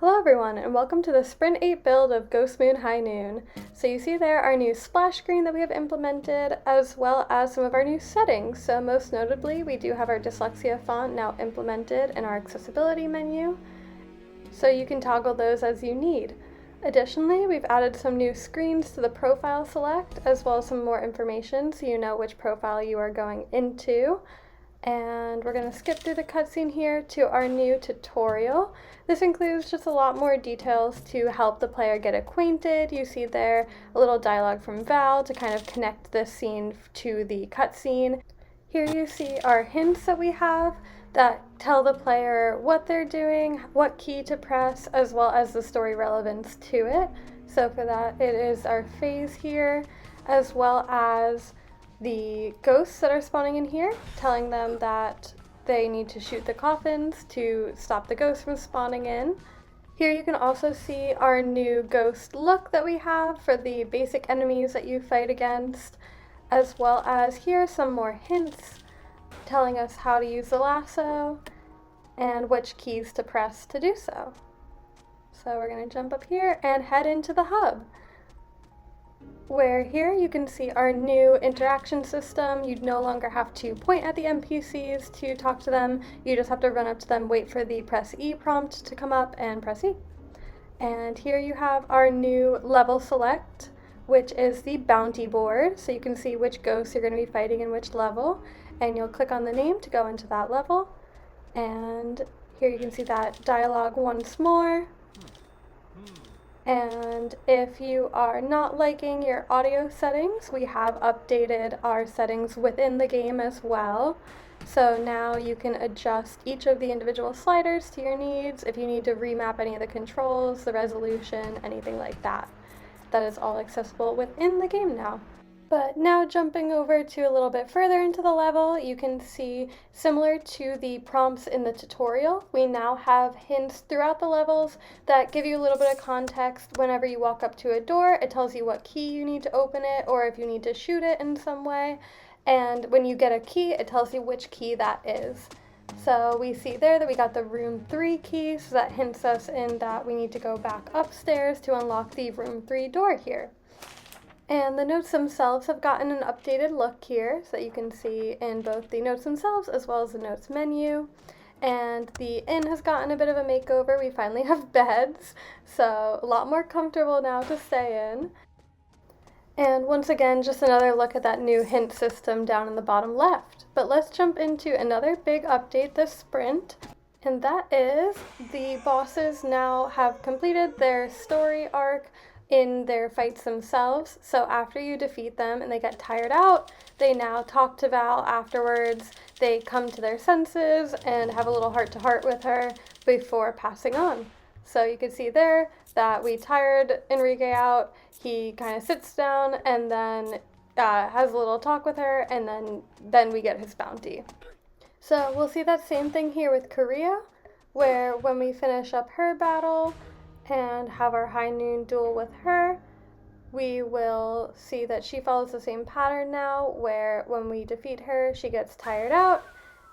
Hello everyone, and welcome to the Sprint 8 build of Ghost Moon High Noon. So you see there our new splash screen that we have implemented, as well as some of our new settings. So most notably, we do have our dyslexia font now implemented in our accessibility menu, so you can toggle those as you need. Additionally, we've added some new screens to the profile select, as well as some more information so you know which profile you are going into. And we're going to skip through the cutscene here to our new tutorial. This includes just a lot more details to help the player get acquainted. You see there a little dialogue from Val to kind of connect this scene to the cutscene. Here you see our hints that we have that tell the player what they're doing, what key to press, as well as the story relevance to it. So for that, it is our phase here, as well as the ghosts that are spawning in here, telling them that they need to shoot the coffins to stop the ghosts from spawning in. Here you can also see our new ghost look that we have for the basic enemies that you fight against, as well as here some more hints telling us how to use the lasso and which keys to press to do so. So we're going to jump up here and head into the hub, where here you can see our new interaction system. You no longer have to point at the NPCs to talk to them. You just have to run up to them, wait for the press E prompt to come up, and press E. And here you have our new level select, which is the bounty board, so you can see which ghosts you're going to be fighting in which level, and you'll click on the name to go into that level. And here you can see that dialogue once more. And if you are not liking your audio settings, we have updated our settings within the game as well. So now you can adjust each of the individual sliders to your needs if you need to remap any of the controls, the resolution, anything like that. That is all accessible within the game now. But now jumping over to a little bit further into the level, you can see, similar to the prompts in the tutorial, we now have hints throughout the levels that give you a little bit of context. Whenever you walk up to a door, it tells you what key you need to open it, or if you need to shoot it in some way. And when you get a key, it tells you which key that is. So we see there that we got the room 3 key, so that hints us in that we need to go back upstairs to unlock the room 3 door here. And the notes themselves have gotten an updated look here, so that you can see in both the notes themselves as well as the notes menu. And the inn has gotten a bit of a makeover. We finally have beds, so a lot more comfortable now to stay in. And once again, just another look at that new hint system down in the bottom left. But let's jump into another big update this sprint, and that is the bosses now have completed their story arc in their fights themselves. So after you defeat them and they get tired out, they now talk to Val afterwards. They come to their senses and have a little heart-to-heart with her before passing on. So you can see there that we tired Enrique out. He kind of sits down and then has a little talk with her, and then we get his bounty. So we'll see that same thing here with Korea, where when we finish up her battle and have our high noon duel with her, we will see that she follows the same pattern now, where when we defeat her, she gets tired out.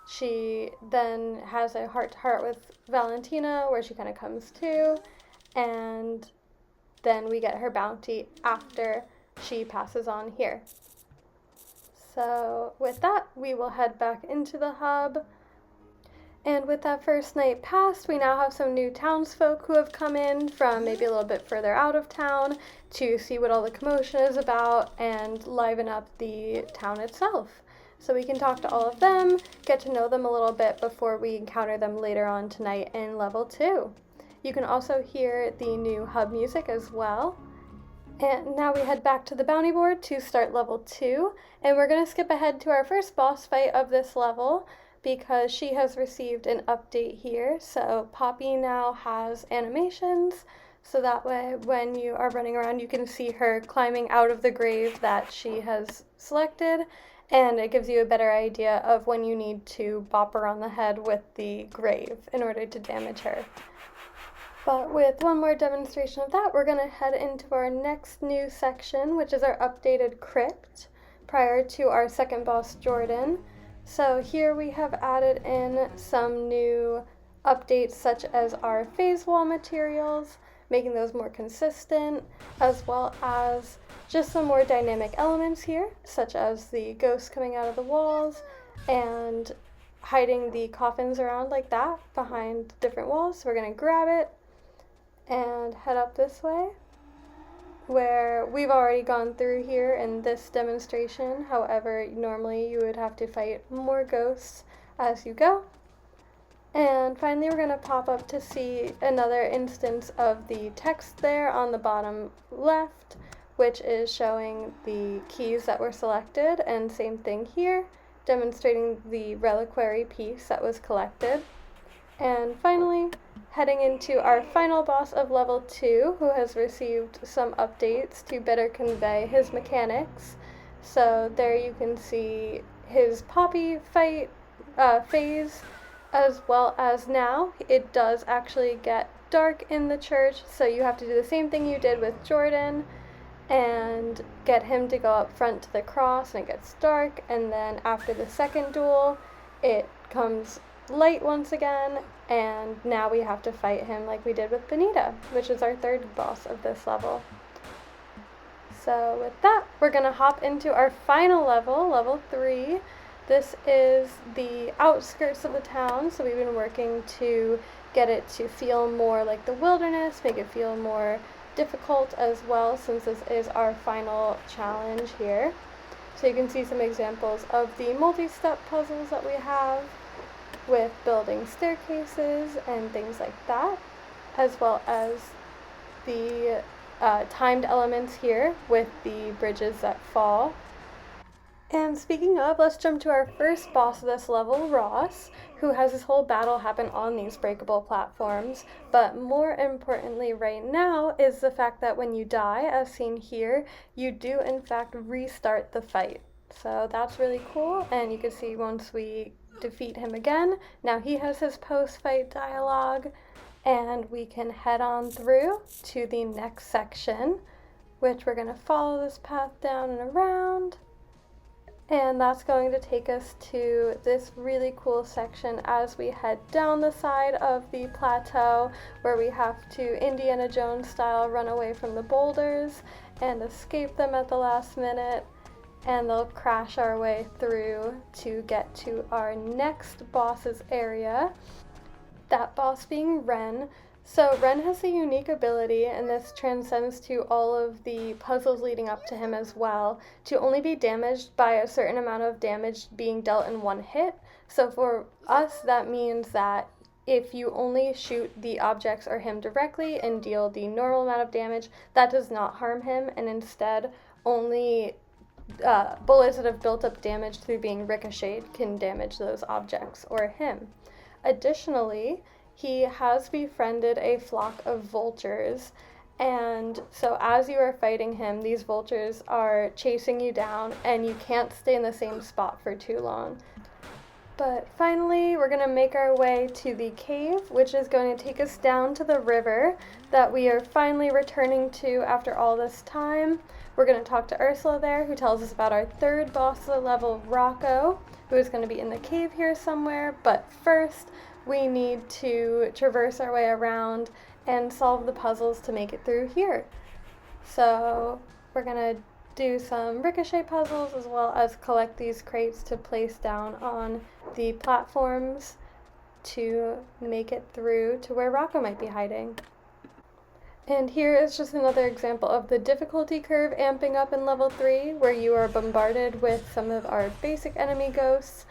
She then has a heart-to-heart with Valentina, where she kind of comes to, and then we get her bounty after she passes on here. So with that, we will head back into the hub. And with that first night passed, we now have some new townsfolk who have come in from maybe a little bit further out of town to see what all the commotion is about and liven up the town itself. So we can talk to all of them, get to know them a little bit before we encounter them later on tonight in level 2. You can also hear the new hub music as well. And now we head back to the bounty board to start level 2, and we're going to skip ahead to our first boss fight of this level, because she has received an update here. So Poppy now has animations, so that way when you are running around you can see her climbing out of the grave that she has selected, and it gives you a better idea of when you need to bop her on the head with the grave in order to damage her. But with one more demonstration of that, we're going to head into our next new section, which is our updated crypt, prior to our second boss, Jordan. So here we have added in some new updates such as our phase wall materials, making those more consistent, as well as just some more dynamic elements here, such as the ghosts coming out of the walls and hiding the coffins around like that behind different walls. So we're going to grab it and head up this way, where we've already gone through here in this demonstration. However, normally you would have to fight more ghosts as you go. And finally, we're going to pop up to see another instance of the text there on the bottom left, which is showing the keys that were selected, and same thing here, demonstrating the reliquary piece that was collected. And finally, heading into our final boss of level 2, who has received some updates to better convey his mechanics. So there you can see his Poppy fight phase, as well as now it does actually get dark in the church, so you have to do the same thing you did with Jordan and get him to go up front to the cross, and it gets dark, and then after the second duel it comes light once again, and now we have to fight him like we did with Benita, which is our third boss of this level. So with that, we're going to hop into our final level, level 3. This is the outskirts of the town, so we've been working to get it to feel more like the wilderness, make it feel more difficult as well, since this is our final challenge here. So you can see some examples of the multi-step puzzles that we have with building staircases and things like that, as well as the timed elements here with the bridges that fall. And speaking of, let's jump to our first boss of this level, Ross, who has this whole battle happen on these breakable platforms. But more importantly right now is the fact that when you die, as seen here, you do in fact restart the fight. So that's really cool, and you can see once we defeat him again, now he has his post-fight dialogue, and we can head on through to the next section, which we're going to follow this path down and around. And that's going to take us to this really cool section as we head down the side of the plateau, where we have to Indiana Jones style run away from the boulders and escape them at the last minute, and they'll crash our way through to get to our next boss's area, that boss being Ren. So Ren has a unique ability, and this transcends to all of the puzzles leading up to him as well, to only be damaged by a certain amount of damage being dealt in one hit. So for us, that means that if you only shoot the objects or him directly and deal the normal amount of damage, that does not harm him, and instead only bullets that have built up damage through being ricocheted can damage those objects or him. Additionally, he has befriended a flock of vultures, and so as you are fighting him, these vultures are chasing you down, and you can't stay in the same spot for too long. But finally, we're going to make our way to the cave, which is going to take us down to the river that we are finally returning to after all this time. We're going to talk to Ursula there, who tells us about our third boss of the level, Rocco, who is going to be in the cave here somewhere. But first, we need to traverse our way around and solve the puzzles to make it through here. So we're going to do some ricochet puzzles, as well as collect these crates to place down on the platforms to make it through to where Rocco might be hiding. And here is just another example of the difficulty curve amping up in level 3, where you are bombarded with some of our basic enemy ghosts,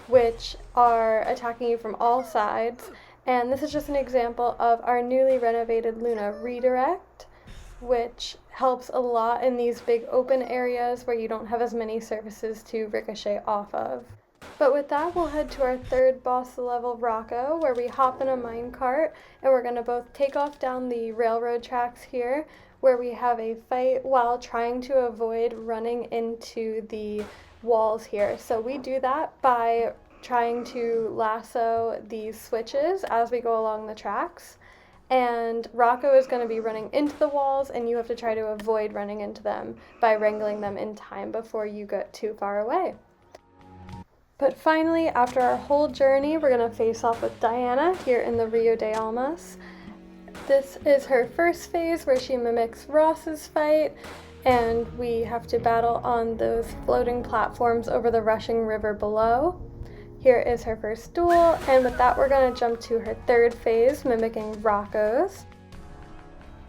which are attacking you from all sides. And this is just an example of our newly renovated Luna redirect, which helps a lot in these big open areas where you don't have as many surfaces to ricochet off of. But with that, we'll head to our third boss level, Rocco, where we hop in a minecart, and we're going to both take off down the railroad tracks here, where we have a fight while trying to avoid running into the walls here. So we do that by trying to lasso these switches as we go along the tracks. And Rocco is going to be running into the walls, and you have to try to avoid running into them by wrangling them in time before you get too far away. But finally, after our whole journey, we're going to face off with Diana here in the Rio de Almas. This is her first phase where she mimics Ross's fight, and we have to battle on those floating platforms over the rushing river below. Here is her first duel, and with that we're going to jump to her third phase, mimicking Rocco's.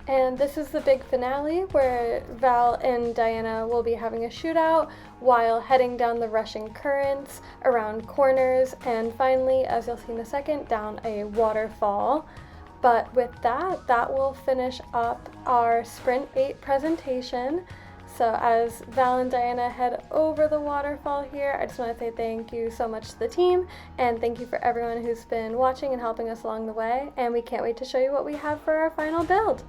And this is the big finale where Val and Diana will be having a shootout while heading down the rushing currents, around corners, and finally, as you'll see in a second, down a waterfall. But with that, that will finish up our Sprint 8 presentation. So as Val and Diana head over the waterfall here, I just want to say thank you so much to the team, and thank you for everyone who's been watching and helping us along the way, and we can't wait to show you what we have for our final build.